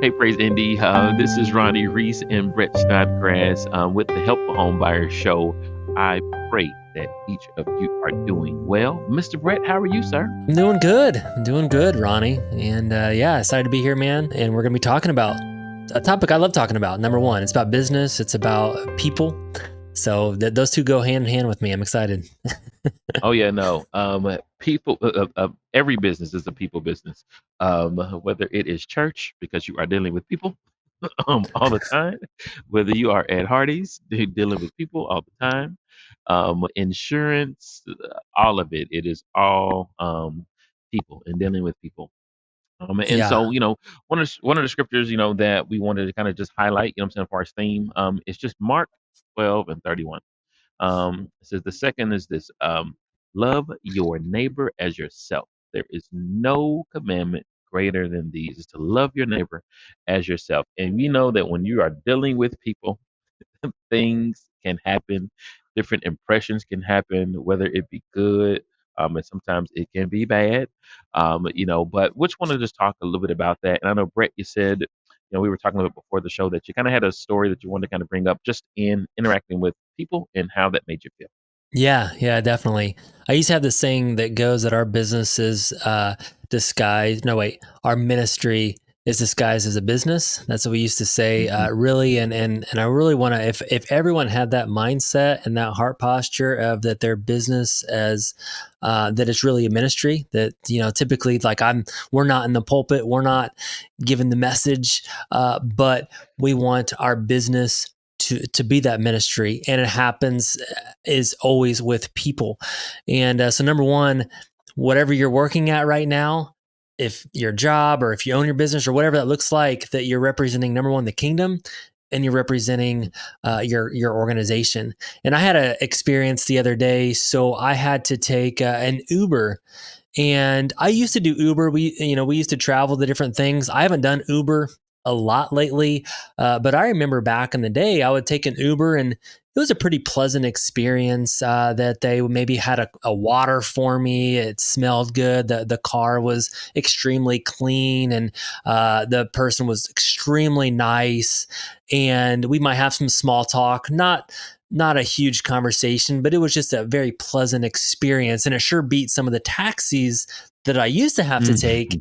Hey, Praise Indy. This is Ronnie Reese and Brett Snodgrass with the Help a Home Buyer Show. I pray that each of you are doing well. Mr. Brett, how are you, sir? I'm doing good. I'm doing good, Ronnie. And yeah, excited to be here, man. And we're going to be talking about a topic I love talking about. Number one, it's about business, it's about people. So those two go hand in hand with me. I'm excited. Oh yeah, no. People, every business is a people business. Whether it is church, because you are dealing with people all the time, whether you are at Hardee's dealing with people all the time, insurance, all of it. It is all people and dealing with people. And Yeah. so, one of the scriptures, that we wanted to kind of just highlight, what I'm saying, for our theme, it's just Mark 12 and 31. It says the second is this: love your neighbor as yourself. There is no commandment greater than these, is to love your neighbor as yourself. And we know that when you are dealing with people, things can happen, different impressions can happen, whether it be good, and sometimes it can be bad. But which want to just talk a little bit about that. And I know, Brett, you said, we were talking about before the show that you kind of had a story that you wanted to kind of bring up just in interacting with people and how that made you feel. Yeah, definitely. I used to have this saying that goes that our business is disguised. No, wait, our ministry is disguised as a business. That's what we used to say, Hmm. really. And I really want to, if everyone had that mindset and that heart posture of that their business as that it's really a ministry. That typically, like we're not in the pulpit, we're not giving the message, but we want our business to be that ministry, and it happens is always with people. And so number one, whatever you're working at right now, if your job or if you own your business or whatever that looks like, that you're representing, number one, the kingdom, and you're representing your organization. And I had an experience the other day. So I had to take an Uber, and I used to do Uber. We used to travel to different things. I haven't done Uber a lot lately, but I remember back in the day, I would take an Uber, and it was a pretty pleasant experience. That they maybe had a water for me. It smelled good. The car was extremely clean, and the person was extremely nice. And we might have some small talk, not a huge conversation, but it was just a very pleasant experience. And it sure beat some of the taxis that I used to have to take Hmm.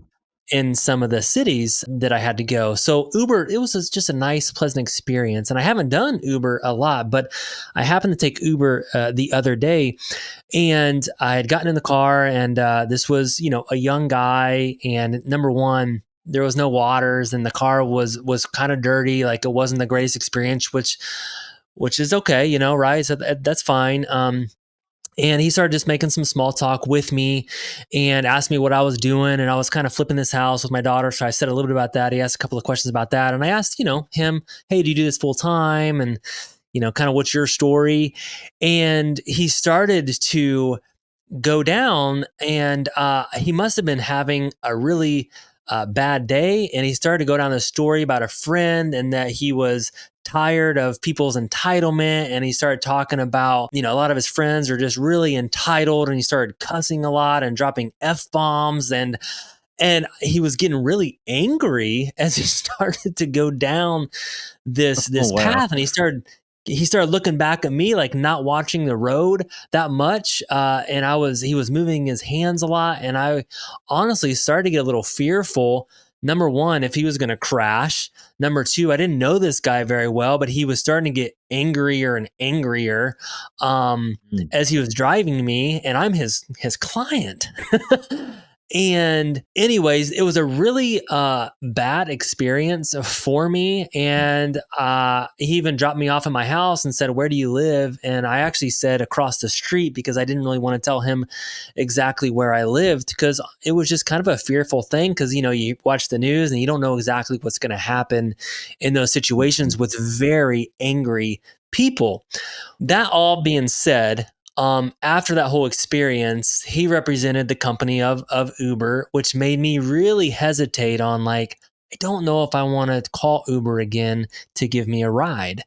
in some of the cities that I had to go. So Uber, it was just a nice, pleasant experience. And I haven't done Uber a lot, but I happened to take Uber the other day, and I had gotten in the car, and this was, a young guy. And number one, there was no waters, and the car was kind of dirty, like it wasn't the greatest experience, which is okay, right? So that's fine. And he started just making some small talk with me and asked me what I was doing. And I was kind of flipping this house with my daughter. So I said a little bit about that. He asked a couple of questions about that. And I asked, him, hey, do you do this full time? And, kind of what's your story? And he started to go down, and he must have been having a really bad day. And he started to go down a story about a friend, and that he was tired of people's entitlement. And he started talking about, a lot of his friends are just really entitled. And he started cussing a lot and dropping F-bombs. And he was getting really angry as he started to go down this Oh this wow. path. And he started looking back at me, like not watching the road that much. And he was moving his hands a lot. And I honestly started to get a little fearful. Number one, if he was going to crash. Number two, I didn't know this guy very well, but he was starting to get angrier and angrier Mm. as he was driving me, and I'm his client. And anyways, it was a really bad experience for me. And he even dropped me off at my house and said, where do you live? And I actually said across the street, because I didn't really want to tell him exactly where I lived, because it was just kind of a fearful thing. Because you watch the news and you don't know exactly what's going to happen in those situations Mhm. with very angry people. That all being said, after that whole experience, he represented the company of Uber, which made me really hesitate on, like, I don't know if I want to call Uber again to give me a ride.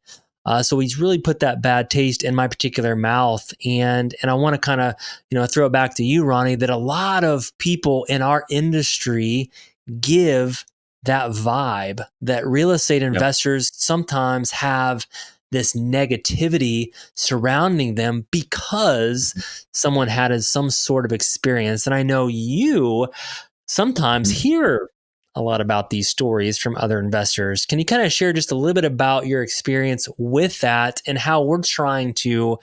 So he's really put that bad taste in my particular mouth. And I want to kind of, throw it back to you, Ronnie, that a lot of people in our industry give that vibe that real estate Yep. investors sometimes have this negativity surrounding them because someone had some sort of experience. And I know you sometimes Mhm. hear a lot about these stories from other investors. Can you kind of share just a little bit about your experience with that and how we're trying to,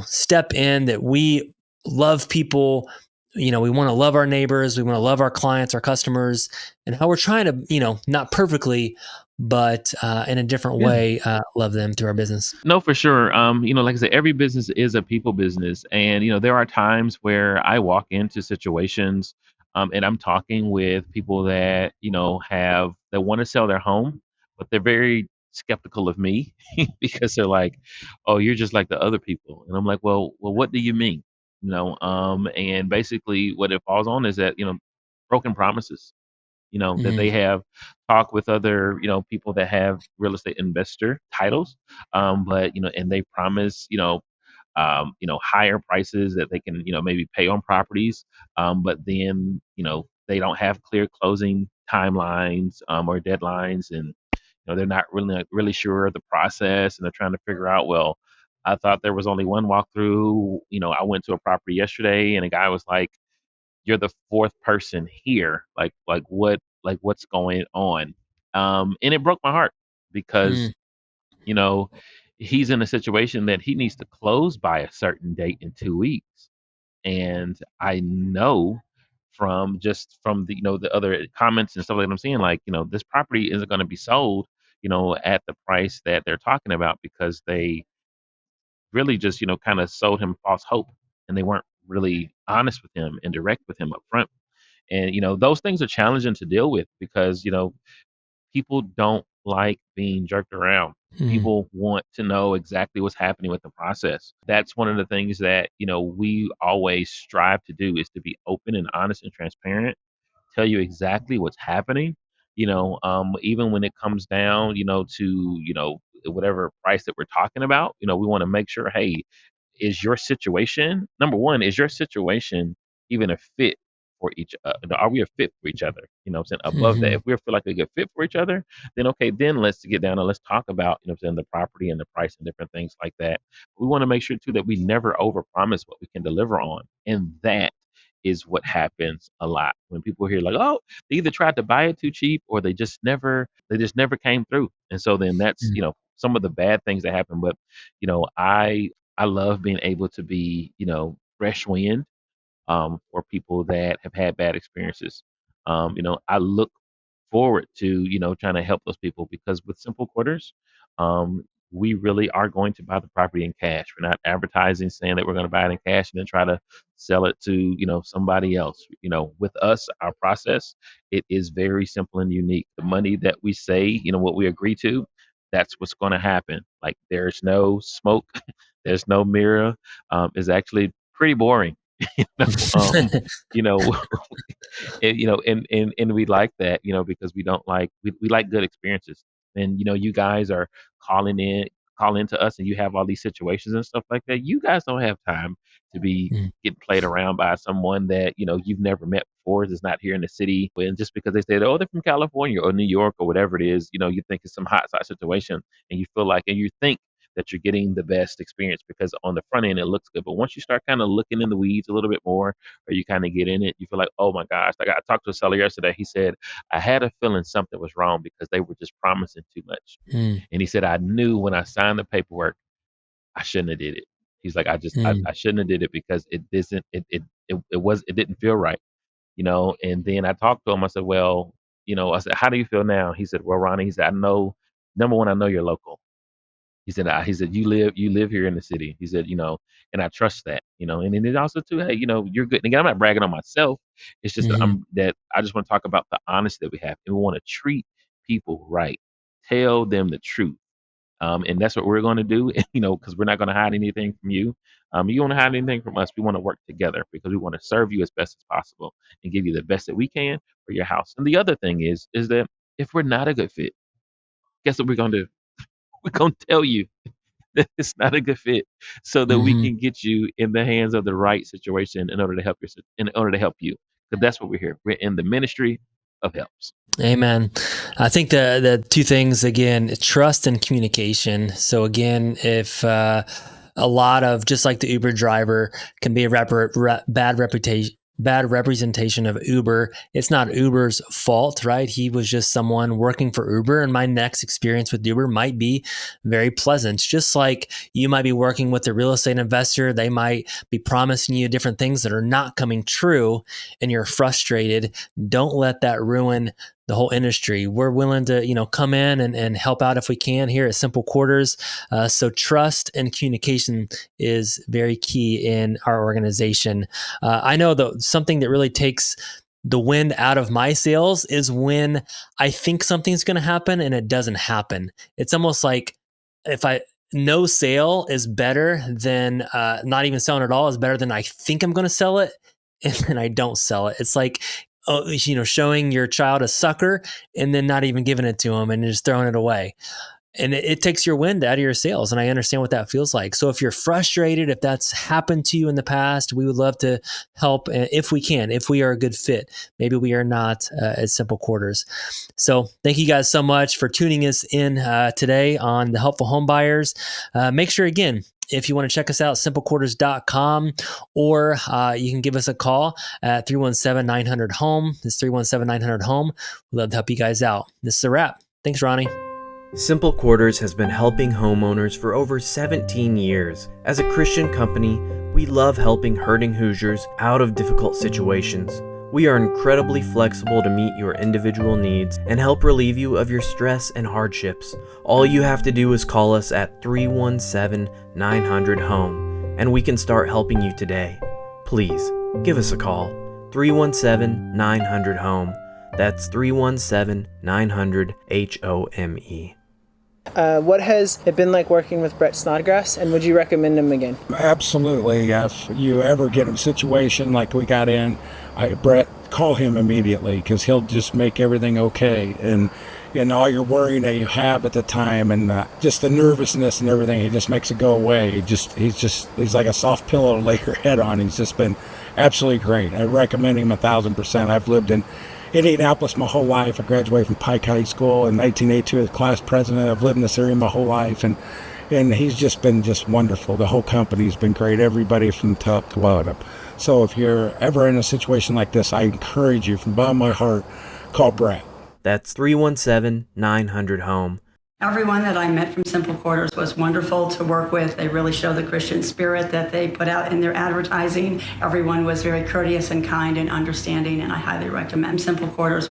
step in that we love people, we want to love our neighbors, we want to love our clients, our customers, and how we're trying to, not perfectly, but in a different Yeah. way, love them through our business. No, for sure. Like I said, every business is a people business, and there are times where I walk into situations, and I'm talking with people that have that want to sell their home, but they're very skeptical of me because they're like, "Oh, you're just like the other people," and I'm like, "Well, what do you mean?" And basically, what it falls on is that broken promises. That they Mm-hmm. have talked with other, people that have real estate investor titles, but and they promise, higher prices that they can, maybe pay on properties, but then, they don't have clear closing timelines or deadlines, and they're not really sure of the process, and they're trying to figure out, well, I thought there was only one walkthrough. I went to a property yesterday, and a guy was like, you're the fourth person here. What's going on? And it broke my heart because, you know, he's in a situation that he needs to close by a certain date in 2 weeks. And I know from the other comments and stuff like that I'm seeing, like, this property isn't going to be sold, at the price that they're talking about because they really just, kind of sold him false hope, and they weren't really honest with him and direct with him up front. And those things are challenging to deal with because people don't like being jerked around. Mm-hmm. People want to know exactly what's happening with the process. That's one of the things that we always strive to do, is to be open and honest and transparent, tell you exactly what's happening. Even when it comes down, to whatever price that we're talking about, we want to make sure, hey, is your situation, number one, is your situation even a fit for each are we a fit for each other? What I'm saying? Above that, Mm-hmm. if we feel like a good fit for each other, then okay, then let's get down and let's talk about, what I'm saying, the property and the price and different things like that. We want to make sure too that we never overpromise what we can deliver on. And that is what happens a lot when people hear like, oh, they either tried to buy it too cheap, or they just never came through. And so then that's some of the bad things that happen. But I love being able to be, fresh wind, for people that have had bad experiences. I look forward to, trying to help those people because with simple quarters, um, we really are going to buy the property in cash. We're not advertising saying that we're going to buy it in cash and then try to sell it to, somebody else. With us, our process, it is very simple and unique. The money that we say, what we agree to, that's what's going to happen. Like, there's no smoke, there's no mirror. It's actually pretty boring. you know, um, you know, and we like that, because we like good experiences. And you guys are calling to us, and you have all these situations and stuff like that. You guys don't have time to be getting played around by someone that you've never met before, is not here in the city, and just because they said, oh, they're from California or New York or whatever it is, you think it's some hot side situation, and you think that you're getting the best experience because on the front end it looks good, but once you start kind of looking in the weeds a little bit more, or you kind of get in it, you feel like, oh my gosh. Like, I talked to a seller yesterday. He said, I had a feeling something was wrong because they were just promising too much. Mm, And he said, I knew when I signed the paperwork, I shouldn't have did it. He's like, I mm, shouldn't have did it because it didn't feel right. And then I talked to him. I said, well, I said, how do you feel now? He said, well, Ronnie, he said, I know, number one, I know you're local. He said, you live here in the city. He said, and I trust that, and then it also too, hey, you're good. And again, I'm not bragging on myself. It's just that mhm, I just want to talk about the honesty that we have, and we want to treat people right, tell them the truth. And that's what we're going to do, because we're not going to hide anything from you. You don't want to hide anything from us. We want to work together because we want to serve you as best as possible and give you the best that we can for your house. And the other thing is that if we're not a good fit, guess what we're going to do? We're going to tell you that it's not a good fit, so that we mhm. can get you in the hands of the right situation in order to help you. Because that's what we're here. We're in the ministry of helps. Amen. I think the two things, again, trust and communication. So again, if a lot of, just like the Uber driver can be a bad representation of Uber. It's not Uber's fault, right? He was just someone working for Uber, and my next experience with Uber might be very pleasant. Just like you might be working with a real estate investor, they might be promising you different things that are not coming true, and you're frustrated. Don't let that ruin the whole industry. We're willing to, come in and help out if we can here at Simple Quarters. So trust and communication is very key in our organization. I know that something that really takes the wind out of my sails is when I think something's going to happen and it doesn't happen. It's almost like if no sale is better than not even selling at all is better than I think I'm going to sell it and then I don't sell it. It's like, showing your child a sucker and then not even giving it to them and just throwing it away. And it takes your wind out of your sails. And I understand what that feels like. So if you're frustrated, if that's happened to you in the past, we would love to help if we can, if we are a good fit. Maybe we are not at Simple Quarters. So thank you guys so much for tuning us in today on The Helpful Home Buyers. Make sure, again, if you want to check us out, simplequarters.com, or you can give us a call at 317-900-HOME. It's 317-900-HOME. We'd love to help you guys out. This is a wrap. Thanks, Ronnie. Simple Quarters has been helping homeowners for over 17 years. As a Christian company, we love helping hurting Hoosiers out of difficult situations. We are incredibly flexible to meet your individual needs and help relieve you of your stress and hardships. All you have to do is call us at 317-900-HOME, and we can start helping you today. Please, give us a call. 317-900-HOME. That's 317-900-HOME. What has it been like working with Brett Snodgrass, and would you recommend him again? Absolutely. If you ever get in a situation like we got in, Brett, call him immediately, because he'll just make everything okay. And all your worrying that you have at the time, and just the nervousness and everything, he just makes it go away. He's like a soft pillow to lay your head on. He's just been absolutely great. I recommend him 1,000%. I've lived in Indianapolis my whole life. I graduated from Pike High School in 1982 as class president. I've lived in this area my whole life, and he's just been wonderful. The whole company's been great, everybody from top to bottom. So if you're ever in a situation like this, I encourage you from the bottom of my heart, call Brett. That's 317-900-HOME. Everyone that I met from Simple Quarters was wonderful to work with. They really show the Christian spirit that they put out in their advertising. Everyone was very courteous and kind and understanding, and I highly recommend Simple Quarters.